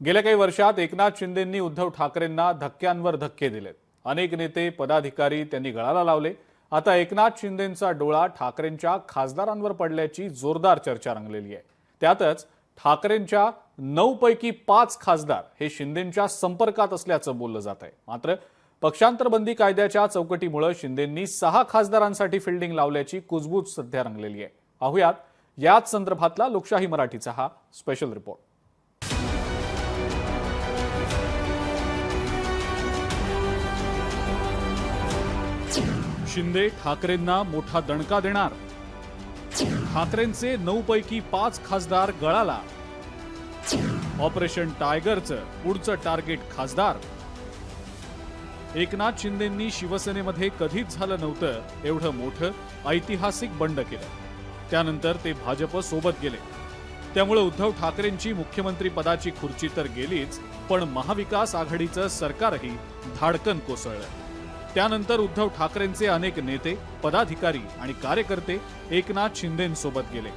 गेल्या काही वर्षात एकनाथ शिंदेंनी उद्धव ठाकरेंना धक्क्यांवर धक्के दिलेत। अनेक नेते पदाधिकारी त्यांनी गळाला लावले। आता एकनाथ शिंदेंचा डोळा ठाकरेंच्या खासदारांवर पडल्याची जोरदार चर्चा रंगलेली आहे। त्यातच ठाकरेंच्या 9 पैकी 5 खासदार हे शिंदेंच्या संपर्कात असल्याचं बोललं जात आहे। मात्र पक्षांतरबंदी कायद्याच्या चौकटीमुळे शिंदेंनी 6 खासदारांसाठी फिल्डिंग लावल्याची कुजबूज सध्या रंगलेली आहे। पाहुयात याच संदर्भातला लोकशाही मराठीचा हा स्पेशल रिपोर्ट। शिंदे ठाकरेंना मोठा दणका देणार। ठाकरेंचे 9 पैकी 5 खासदार गळाला। ऑपरेशन टायगरचं पुढचं टार्गेट खासदार। एकनाथ शिंदेंनी शिवसेनेमध्ये कधीच झालं नव्हतं एवढं मोठं ऐतिहासिक बंड केलं। त्यानंतर ते भाजप सोबत गेले। त्यामुळे उद्धव ठाकरेंची मुख्यमंत्री पदाची खुर्ची तर गेलीच, पण महाविकास आघाडीचं सरकारही धाडकन कोसळलं। त्यानंतर उद्धव ठाकरेंचे अनेक नेते पदाधिकारी आणि कार्यकर्ते एकनाथ शिंदेंसोबत गेले।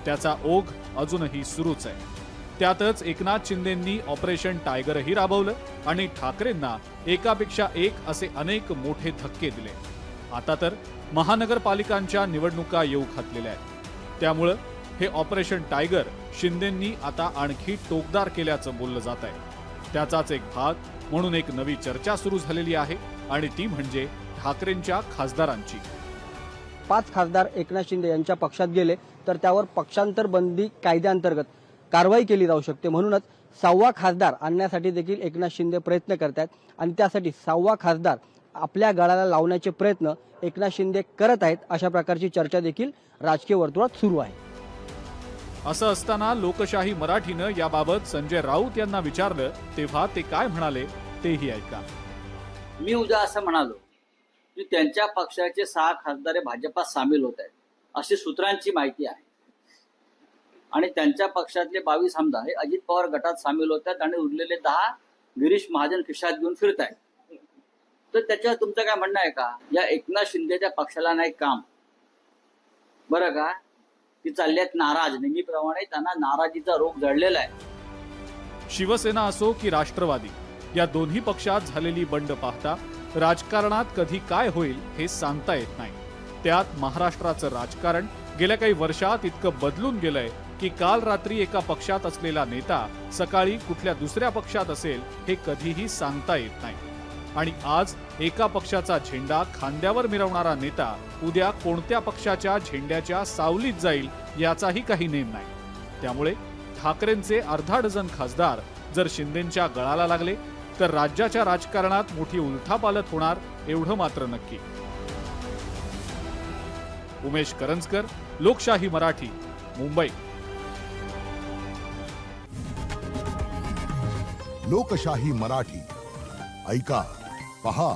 त्याचा ओघ अजूनही सुरूच आहे। त्यातच एकनाथ शिंदेंनी ऑपरेशन टायगरही राबवलं आणि ठाकरेंना एकापेक्षा एक असे अनेक मोठे धक्के दिले। आता तर महानगरपालिकांच्या निवडणुका येऊ घातलेल्या आहेत। त्यामुळे हे ऑपरेशन टायगर शिंदेंनी आता आणखी टोकदार केल्याचं बोललं जात आहे। त्याचाच एक भाग म्हणून एक नवी चर्चा सुरू झालेली आहे आणि ती म्हणजे ठाकरेंच्या खासदारांची। 5 खासदार एकनाथ शिंदे यांच्या पक्षात गेले तर त्यावर पक्षांतर बंदी कायद्याअंतर्गत कारवाई केली जाऊ शकते। म्हणूनच 6वा खासदार आणण्यासाठी देखील एकनाथ शिंदे प्रयत्न करतात आणि त्यासाठी 6वा खासदार आपल्या गळाला लावण्याचे प्रयत्न एकनाथ शिंदे करत आहेत। अशा प्रकारची चर्चा देखील राजकीय वर्तुळात सुरू आहे। असं असताना लोकशाही मराठीनं याबाबत संजय राऊत यांना विचारलं तेव्हा ते काय म्हणाले तेही ऐका। मी उद्या असं म्हणालो की त्यांच्या पक्षाचे 6 खासदार भाजपात सामील होत आहेत अशी सूत्रांची माहिती आहे आणि त्यांच्या पक्षातले 22 आमदार हे अजित पवार गटात सामील होत आहेत आणि उरलेले 10 गिरीश महाजन खिशात घेऊन फिरत आहेत। तर त्याच्यावर तुमचं काय म्हणणं आहे का? या एकनाथ शिंदेच्या पक्षाला नाही काम बरं का? ती चालली आहेत नाराज, नेहमीप्रमाणे त्यांना नाराजीचा रोग जडलेला आहे। शिवसेना असो की राष्ट्रवादी या दोन्ही पक्षात झालेली बंड पाहता राजकारणात कधी काय होईल हे सांगता येत नाही। त्यात महाराष्ट्राचं राजकारण गेल्या काही वर्षात इतकं बदलून गेलंय की काल रात्री एका पक्षात असलेला नेता सकाळी कुठल्या दुसऱ्या पक्षात असेल हे कधीही सांगता येत नाही। आणि आज एका पक्षाचा झेंडा खांद्यावर मिरवणारा नेता उद्या कोणत्या पक्षाच्या झेंड्याच्या सावलीत जाईल याचाही काही नेम नाही। त्यामुळे ठाकरेंचे अर्धा डझन खासदार जर शिंदेंच्या गळाला लागले तर राज्याच्या राजकारणात मोठी उलथापालथ होणार एवढं मात्र नक्की। उमेश करंजकर, लोकशाही मराठी, मुंबई। लोकशाही मराठी ऐका, पहा,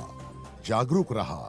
जागरूक रहा।